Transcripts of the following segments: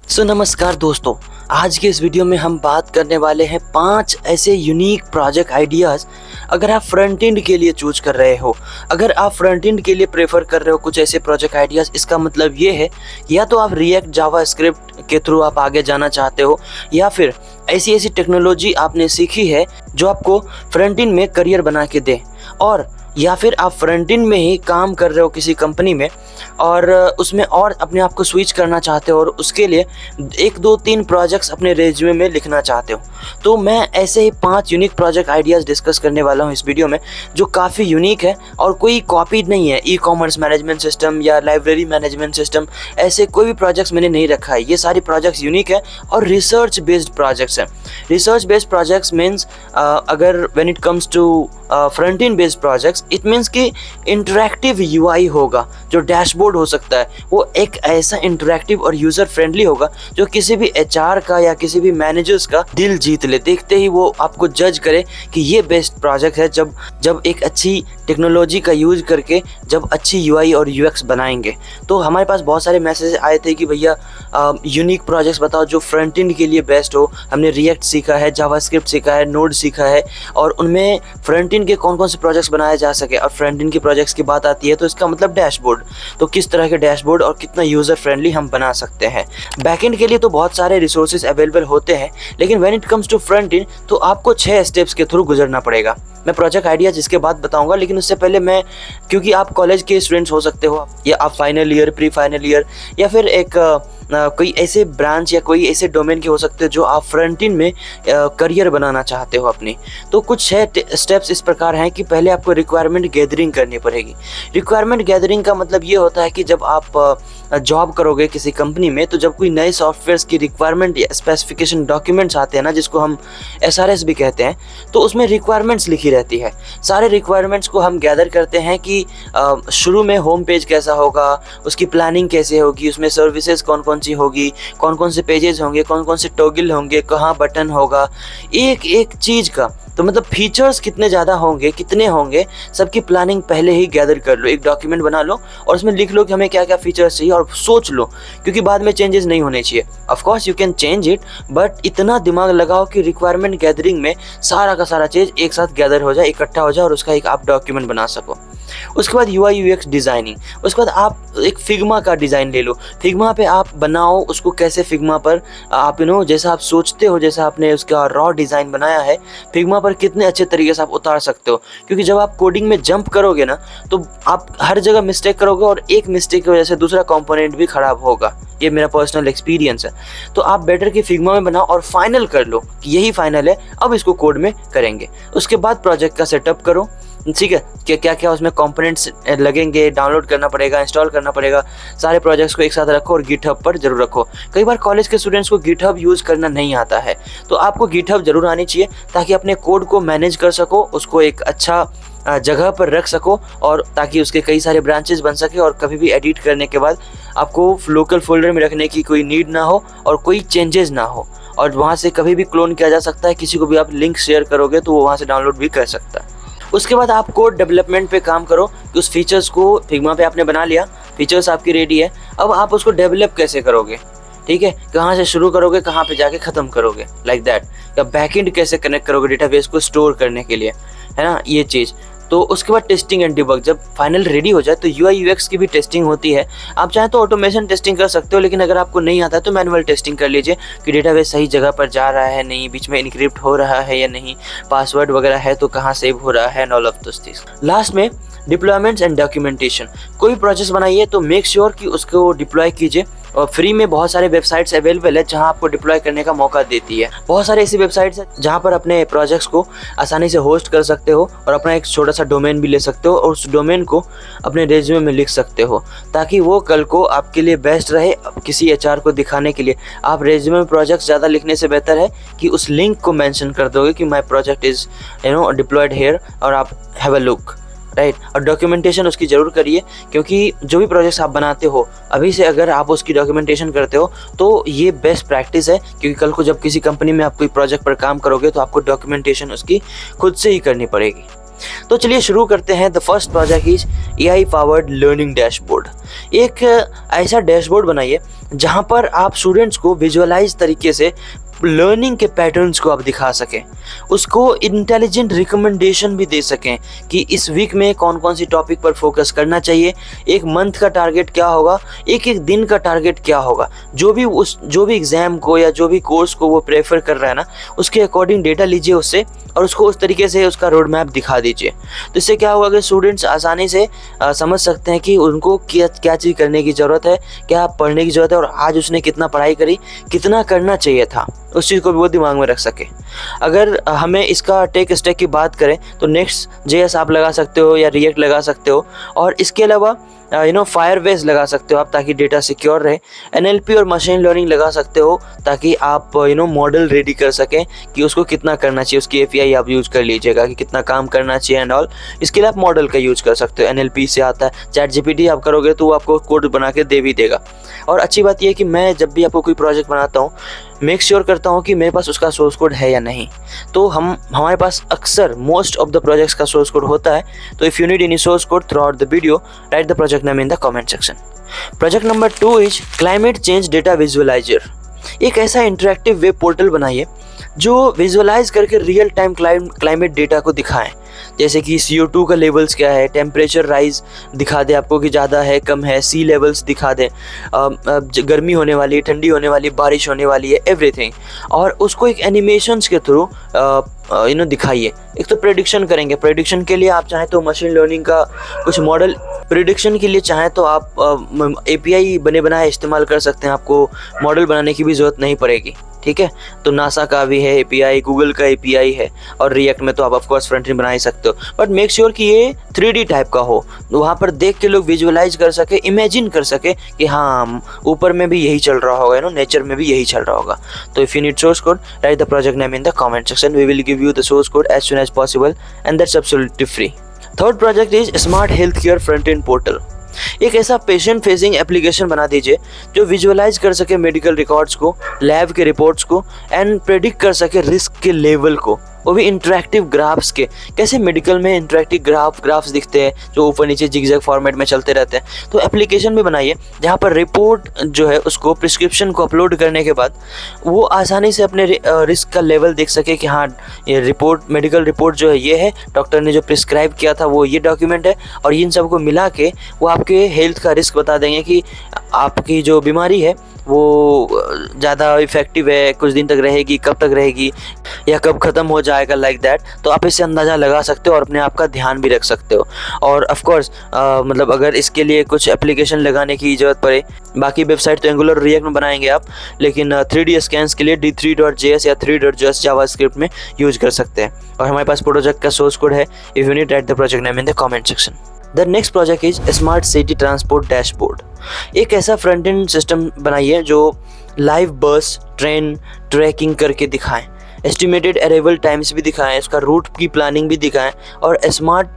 नमस्कार दोस्तों। आज के इस वीडियो में हम बात करने वाले हैं 5 ऐसे यूनिक प्रोजेक्ट आइडियाज़। अगर आप फ्रंट एंड के लिए चूज कर रहे हो, अगर आप फ्रंट एंड के लिए प्रेफर कर रहे हो कुछ ऐसे प्रोजेक्ट आइडियाज़, इसका मतलब ये है या तो आप रिएक्ट जावास्क्रिप्ट के थ्रू आप आगे जाना चाहते हो, या फिर ऐसी ऐसी टेक्नोलॉजी आपने सीखी है जो आपको फ्रंट एंड में करियर बना के दे, और या फिर आप फ्रंट एंड में ही काम कर रहे हो किसी कंपनी में और उसमें और अपने आप को स्विच करना चाहते हो और उसके लिए 1 2 3 प्रोजेक्ट्स अपने रेज्यूमे में लिखना चाहते हो। तो मैं ऐसे ही 5 यूनिक प्रोजेक्ट आइडियाज़ डिस्कस करने वाला हूँ इस वीडियो में, जो काफ़ी यूनिक है और कोई कॉपीड नहीं है। ई कॉमर्स मैनेजमेंट सिस्टम या लाइब्रेरी मैनेजमेंट सिस्टम, ऐसे कोई भी प्रोजेक्ट्स मैंने नहीं रखा है। ये सारी प्रोजेक्ट्स यूनिक है और रिसर्च बेस्ड प्रोजेक्ट्स हैं। रिसर्च बेस्ड प्रोजेक्ट्स मीन्स अगर when it comes to front end based projects, it means कि इंटरैक्टिव यूआई होगा, जो डैशबोर्ड हो सकता है वो एक ऐसा इंटरैक्टिव और यूज़र फ्रेंडली होगा जो किसी भी एचआर का या किसी भी मैनेजर्स का दिल जीत ले। देखते ही वो आपको जज करे कि ये बेस्ट प्रोजेक्ट है जब एक अच्छी टेक्नोलॉजी का यूज करके जब अच्छी यूआई और यूएक्स बनाएंगे। तो हमारे पास बहुत सारे मैसेज आए थे कि भैया यूनिक प्रोजेक्ट्स बताओ जो फ्रंट एंड के लिए बेस्ट हो। हमने रिएक्ट सीखा है, जावास्क्रिप्ट सीखा है, नोड सीखा है, और उनमें फ्रंट एंड के कौन कौन से प्रोजेक्ट्स बनाए जा सके। और फ्रंट एंड के प्रोजेक्ट्स की बात आती है तो इसका मतलब डैशबोर्ड, तो किस तरह के डैशबोर्ड और कितना यूज़र फ्रेंडली हम बना सकते हैं। बैकएंड के लिए तो बहुत सारे रिसोर्सेज अवेलेबल होते हैं, लेकिन when it comes to front end तो आपको 6 स्टेप्स के थ्रू गुजरना पड़ेगा। मैं प्रोजेक्ट आइडिया जिसके बाद बताऊंगा, लेकिन उससे पहले मैं, क्योंकि आप कॉलेज के स्टूडेंट्स हो सकते हो या आप final year, pre final year, या फिर एक कोई ऐसे ब्रांच या कोई ऐसे डोमेन के हो सकते हो जो आप फ्रंट एंड में करियर बनाना चाहते हो अपनी। तो कुछ 6 स्टेप्स इस प्रकार हैं कि पहले आपको रिक्वायरमेंट गैदरिंग करनी पड़ेगी। रिक्वायरमेंट गैदरिंग का मतलब ये होता है कि जब आप जॉब करोगे किसी कंपनी में, तो जब कोई नए सॉफ्टवेयर्स की रिक्वायरमेंट या स्पेसिफिकेशन डॉक्यूमेंट्स आते हैं ना, जिसको हम SRS भी कहते हैं, तो उसमें रिक्वायरमेंट्स लिखी रहती है। सारे रिक्वायरमेंट्स को हम गैदर करते हैं कि शुरू में होम पेज कैसा होगा, उसकी प्लानिंग कैसे होगी, उसमें सर्विसेज कौन कौन सी होगी, कौन कौन से पेजेस होंगे, कौन कौन से टॉगल होंगे, कहाँ बटन होगा, एक एक चीज़ का। तो मतलब फीचर्स कितने ज़्यादा होंगे, कितने होंगे, सबकी प्लानिंग पहले ही गैदर कर लो। एक डॉक्यूमेंट बना लो और उसमें लिख लो कि हमें क्या क्या फीचर्स चाहिए, और सोच लो, क्योंकि बाद में चेंजेस नहीं होने चाहिए। Of course you can change it, but इतना दिमाग लगाओ कि रिक्वायरमेंट गैदरिंग में सारा का सारा चीज़ एक साथ गैदर हो जाए, इकट्ठा हो जाए, और उसका एक आप डॉक्यूमेंट बना सको। उसके बाद UI UX डिज़ाइनिंग। उसके बाद आप एक फिग्मा का डिज़ाइन ले लो। फिग्मा पे आप बनाओ उसको, कैसे फिग्मा पर आप जैसा आप सोचते हो, जैसा आपने उसका रॉ डिज़ाइन बनाया है, फिग्मा पर कितने अच्छे तरीके से आप उतार सकते हो। क्योंकि जब आप कोडिंग में जंप करोगे ना, तो आप हर जगह मिस्टेक करोगे और एक मिस्टेक की वजह से दूसरा कंपोनेंट भी ख़राब होगा। ये मेरा पर्सनल एक्सपीरियंस है। तो आप बेटर कि फिग्मा में बनाओ और फाइनल कर लो कि यही फाइनल है, अब इसको कोड में करेंगे। उसके बाद प्रोजेक्ट का सेटअप करो, ठीक है, कि क्या क्या उसमें कंपोनेंट्स लगेंगे, डाउनलोड करना पड़ेगा, इंस्टॉल करना पड़ेगा। सारे प्रोजेक्ट्स को एक साथ रखो और गिटहब पर जरूर रखो। कई बार कॉलेज के स्टूडेंट्स को गिटहब यूज़ करना नहीं आता है, तो आपको गिटहब जरूर आनी चाहिए ताकि अपने कोड को मैनेज कर सको, उसको एक अच्छा जगह पर रख सको, और ताकि उसके कई सारे ब्रांचेस बन सके, और कभी भी एडिट करने के बाद आपको लोकल फोल्डर में रखने की कोई नीड ना हो और कोई चेंजेस ना हो, और वहाँ से कभी भी क्लोन किया जा सकता है। किसी को भी आप लिंक शेयर करोगे तो वो वहाँ से डाउनलोड भी कर सकता है। उसके बाद आप कोड डेवलपमेंट पे काम करो कि उस फीचर्स को फिग्मा पे आपने बना लिया, फीचर्स आपकी रेडी है, अब आप उसको डेवलप कैसे करोगे, ठीक है, कहाँ से शुरू करोगे, कहाँ पे जाके ख़त्म करोगे, लाइक दैट। या बैकएंड कैसे कनेक्ट करोगे डेटाबेस को स्टोर करने के लिए, है ना, ये चीज़। तो उसके बाद टेस्टिंग एंड डिबग। जब फाइनल रेडी हो जाए तो UI UX की भी टेस्टिंग होती है। आप चाहें तो ऑटोमेशन टेस्टिंग कर सकते हो, लेकिन अगर आपको नहीं आता है तो मैनुअल टेस्टिंग कर लीजिए कि डेटाबेस सही जगह पर जा रहा है नहीं, बीच में इनक्रिप्ट हो रहा है या नहीं, पासवर्ड वगैरह है तो कहाँ सेव हो रहा है, and all of those things. Last में डिप्लॉयमेंट्स एंड डॉक्यूमेंटेशन। कोई प्रोजेक्ट बनाइए तो मेक श्योर कि उसको डिप्लॉय कीजिए, और फ्री में बहुत सारे वेबसाइट्स अवेलेबल है जहां आपको डिप्लॉय करने का मौका देती है। बहुत सारे ऐसी वेबसाइट्स हैं जहां पर अपने प्रोजेक्ट्स को आसानी से होस्ट कर सकते हो और अपना एक छोटा सा डोमेन भी ले सकते हो, और उस डोमेन को अपने रेज्यूमे में लिख सकते हो, ताकि वो कल को आपके लिए बेस्ट रहे। किसी HR को दिखाने के लिए आप रेज्यूमे में प्रोजेक्ट्स ज़्यादा लिखने से बेहतर है कि उस लिंक को मेंशन कर दोगे कि my project is deployed here, और आप हैव अ लुक, राइट। और डॉक्यूमेंटेशन उसकी ज़रूर करिए, क्योंकि जो भी प्रोजेक्ट्स आप बनाते हो अभी से अगर आप उसकी डॉक्यूमेंटेशन करते हो तो ये बेस्ट प्रैक्टिस है, क्योंकि कल को जब किसी कंपनी में आप कोई प्रोजेक्ट पर काम करोगे तो आपको डॉक्यूमेंटेशन उसकी खुद से ही करनी पड़ेगी। तो चलिए शुरू करते हैं। The first project is AI powered learning dashboard. एक ऐसा डैशबोर्ड बनाइए जहां पर आप स्टूडेंट्स को विजुअलाइज तरीके से लर्निंग के पैटर्न्स को आप दिखा सकें, उसको इंटेलिजेंट रिकमेंडेशन भी दे सकें कि इस वीक में कौन कौन सी टॉपिक पर फोकस करना चाहिए, एक मंथ का टारगेट क्या होगा, एक एक दिन का टारगेट क्या होगा। जो भी एग्ज़ाम को या जो भी कोर्स को वो प्रेफर कर रहा है ना, उसके अकॉर्डिंग डेटा लीजिए उससे और उसको उस तरीके से उसका रोड मैप दिखा दीजिए। तो इससे क्या होगा कि स्टूडेंट्स आसानी से समझ सकते हैं कि उनको क्या चीज़ करने की ज़रूरत है, क्या पढ़ने की ज़रूरत है और आज उसने कितना पढ़ाई करी, कितना करना चाहिए था, उस चीज़ को भी वो दिमाग में रख सके। अगर हमें इसका टेक स्टैक की बात करें तो Next.js आप लगा सकते हो या React लगा सकते हो, और इसके अलावा Firebase लगा सकते हो आप ताकि डेटा सिक्योर रहे। NLP और मशीन लर्निंग लगा सकते हो ताकि आप मॉडल रेडी कर सकें कि उसको कितना करना चाहिए, उसकी API आप यूज़ कर लीजिएगा कि कितना काम करना चाहिए एंड ऑल। इसके लिए आप मॉडल का यूज़ कर सकते हो। NLP से आता है, ChatGPT आप करोगे तो वो आपको कोड बना के दे भी देगा। और अच्छी बात यह है कि मैं जब भी आपको कोई प्रोजेक्ट बनाता हूँ मेक श्योर करता हूँ कि मेरे पास उसका सोर्स कोड है या नहीं। तो हमारे पास अक्सर मोस्ट ऑफ द प्रोजेक्ट्स का सोर्स कोड होता है। तो if you need any source code through out the video, right the project name in the comment section. Project number 2 is climate change data visualiser. एक ऐसा interactive web portal बनाइए जो visualise करके real time climate data को दिखाएं, जैसे कि CO2 का लेवल्स क्या है, टेम्परेचर राइज दिखा दे आपको कि ज़्यादा है कम है, सी लेवल्स दिखा दे, गर्मी होने वाली है, ठंडी होने वाली, बारिश होने वाली है, एवरीथिंग। और उसको एक एनिमेशंस के थ्रू दिखाइए। एक तो प्रेडिक्शन करेंगे, प्रेडिक्शन के लिए आप चाहें तो मशीन लर्निंग का कुछ मॉडल, प्रेडिक्शन के लिए चाहें तो आप API बने बनाए इस्तेमाल कर सकते हैं, आपको मॉडल बनाने की भी ज़रूरत नहीं पड़ेगी। ठीक है, तो नासा का भी है API, गूगल का API है, और रिएक्ट में तो आप ऑफकोर्स फ्रंट एंड बना ही सकते हो। बट मेक श्योर कि ये 3D टाइप का हो, वहाँ पर देख के लोग विजुअलाइज कर सके, इमेजिन कर सके कि हाँ ऊपर में भी यही चल रहा होगा, नेचर में भी यही चल रहा होगा। तो if you need source code, write the project name in the comment section. We will give you the source code as soon as possible and that's absolutely free. Third project is smart health care front end portal. एक ऐसा patient facing application बना दीजिए जो visualise कर सके medical records को, lab के reports को एंड प्रेडिक्ट कर सके रिस्क के लेवल को, वो भी इंटरेक्टिव ग्राफ्स के। कैसे मेडिकल में इंटरेक्टिव ग्राफ्स दिखते हैं जो ऊपर नीचे जिगजैग फॉर्मेट में चलते रहते हैं, तो एप्लीकेशन भी बनाइए जहाँ पर रिपोर्ट जो है उसको, प्रिस्क्रिप्शन को अपलोड करने के बाद वो आसानी से अपने रिस्क का लेवल देख सके कि हाँ ये रिपोर्ट, मेडिकल रिपोर्ट जो है ये है, डॉक्टर ने जो प्रिस्क्राइब किया था वो ये डॉक्यूमेंट है, और इन सबको मिला के वो आपके हेल्थ का रिस्क बता देंगे कि आपकी जो बीमारी है वो ज़्यादा इफ़ेक्टिव है, कुछ दिन तक रहेगी, कब तक रहेगी या कब ख़त्म हो जाएगा, लाइक दैट। तो आप इससे अंदाज़ा लगा सकते हो और अपने आप का ध्यान भी रख सकते हो। और ऑफ कोर्स मतलब अगर इसके लिए कुछ एप्लीकेशन लगाने की ज़रूरत पड़े, बाकी वेबसाइट तो एंगुलर रिएक्ट में बनाएंगे आप, लेकिन 3D स्कैन्स के लिए D3.js या 3.js जावास्क्रिप्ट में यूज कर सकते हैं। और हमारे पास प्रोजेक्ट का सोर्स कोड है। If you need, write the project name in the comment section. The next project is smart city transport dashboard. एक ऐसा फ्रंट एंड सिस्टम बनाइए जो लाइव बस, ट्रेन ट्रैकिंग करके दिखाएं, एस्टिमेटेड अराइवल टाइम्स भी दिखाएं, उसका रूट की प्लानिंग भी दिखाएं, और स्मार्ट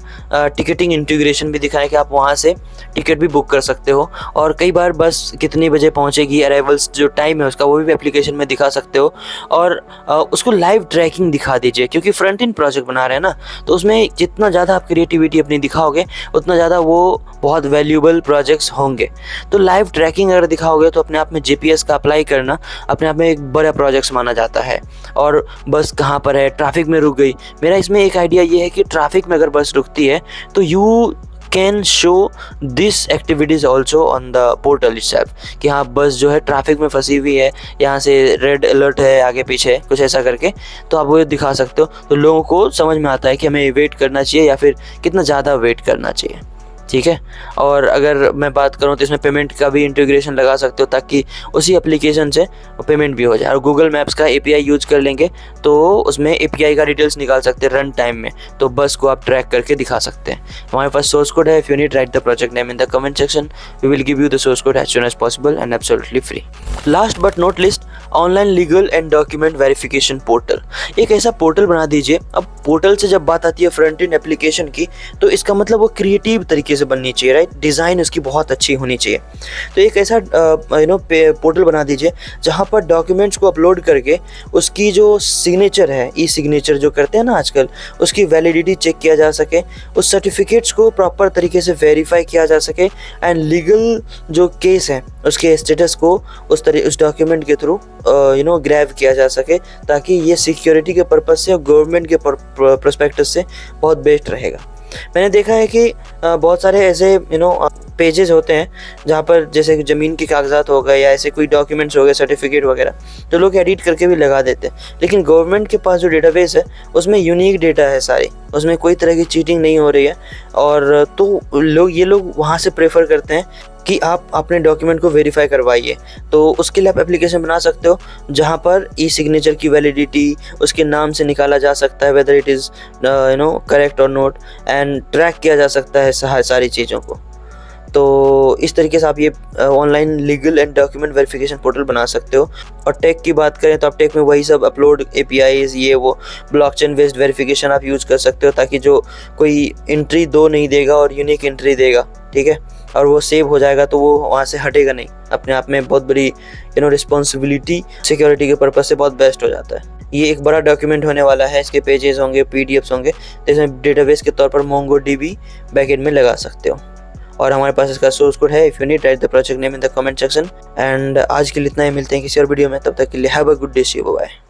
टिकटिंग इंटीग्रेशन भी दिखाएं कि आप वहां से टिकट भी बुक कर सकते हो। और कई बार बस कितनी बजे पहुंचेगी, अराइवल्स जो टाइम है उसका वो भी एप्लीकेशन में दिखा सकते हो। और उसको लाइव ट्रैकिंग दिखा दीजिए, क्योंकि फ्रंट एंड प्रोजेक्ट बना रहे हैं ना, तो उसमें जितना ज़्यादा आप क्रिएटिविटी अपनी दिखाओगे उतना ज़्यादा वो बहुत वैल्यूबल प्रोजेक्ट्स होंगे। तो लाइव ट्रैकिंग अगर दिखाओगे तो अपने आप में GPS का अप्लाई करना अपने आप में एक बड़ा प्रोजेक्ट माना जाता है। और बस कहाँ पर है, ट्रैफिक में रुक गई, मेरा इसमें एक आइडिया ये है कि ट्रैफिक में अगर बस रुकती है तो you can show this activities also on the portal itself, कि हाँ बस जो है ट्रैफिक में फंसी हुई है, यहाँ से रेड अलर्ट है आगे पीछे, कुछ ऐसा करके तो आप वो दिखा सकते हो। तो लोगों को समझ में आता है कि हमें वेट करना चाहिए या फिर कितना ज़्यादा वेट करना चाहिए। ठीक है, और अगर मैं बात करूँ तो इसमें पेमेंट का भी इंटीग्रेशन लगा सकते हो ताकि उसी एप्लीकेशन से पेमेंट भी हो जाए। और गूगल मैप्स का API यूज कर लेंगे तो उसमें API का डिटेल्स निकाल सकते हैं रन टाइम में, तो बस को आप ट्रैक करके दिखा सकते हैं। हमारे पास सोर्स कोड है। If you need, write the project name in the comment section. We will give you the source code as soon as possible and absolutely free. Last but not least, online legal and document verification portal. एक ऐसा portal बना दीजिए। अब portal से जब बात आती है फ्रंट एंड एप्लीकेशन की, तो इसका मतलब वो क्रिएटिव तरीके से बननी चाहिए, राइट। डिज़ाइन उसकी बहुत अच्छी होनी चाहिए। तो एक ऐसा पोर्टल बना दीजिए जहाँ पर डॉक्यूमेंट्स को अपलोड करके उसकी जो सिग्नेचर है, ई सिग्नेचर जो करते हैं ना आजकल, उसकी वैलिडिटी चेक किया जा सके, उस सर्टिफिकेट्स को प्रॉपर तरीके से वेरीफाई किया जा सके, एंड लीगल जो केस है उसके स्टेटस को उस डॉक्यूमेंट के थ्रू ग्रैब किया जा सके, ताकि ये सिक्योरिटी के पर्पज़ से और गवर्नमेंट के पर्सपेक्टिव से बहुत बेस्ट रहेगा। मैंने देखा है कि बहुत सारे ऐसे पेजेस होते हैं जहाँ पर जैसे ज़मीन के कागजात हो गए या ऐसे कोई डॉक्यूमेंट्स हो गए, सर्टिफिकेट वगैरह, तो लोग एडिट करके भी लगा देते हैं। लेकिन गवर्नमेंट के पास जो डेटाबेस है उसमें यूनिक डेटा है सारी, उसमें कोई तरह की चीटिंग नहीं हो रही है। और तो ये लोग वहाँ से प्रेफर करते हैं कि आप अपने डॉक्यूमेंट को वेरीफाई करवाइए। तो उसके लिए आप एप्लीकेशन बना सकते हो जहाँ पर ई सिग्नेचर की वैलिडिटी उसके नाम से निकाला जा सकता है, वेदर इट इज़ करेक्ट और नोट, एंड ट्रैक किया जा सकता है सारी चीज़ों को। तो इस तरीके से आप ये online legal and document verification portal बना सकते हो। और टेक की बात करें तो आप टेक में वही सब अपलोड APIs, ये वो ब्लॉकचेन बेस्ड वेरिफिकेशन आप यूज़ कर सकते हो, ताकि जो कोई एंट्री दो नहीं देगा और यूनिक एंट्री देगा, ठीक है, और वो सेव हो जाएगा तो वो वहाँ से हटेगा नहीं। अपने आप में बहुत बड़ी रिस्पॉन्सिबिलिटी सिक्योरिटी के पर्पज़ से बहुत बेस्ट हो जाता है। ये एक बड़ा डॉक्यूमेंट होने वाला है, इसके पेजेस होंगे, PDFs होंगे, तो इसमें डेटाबेस के तौर पर MongoDB बैकएंड में लगा सकते हो। और हमारे पास इसका सोर्स कोड है। If you need, write the project name in the comment section. And आज के लिए इतना ही, मिलते हैं किसी और वीडियो में, तब तक के लिए have a good day, see you, bye.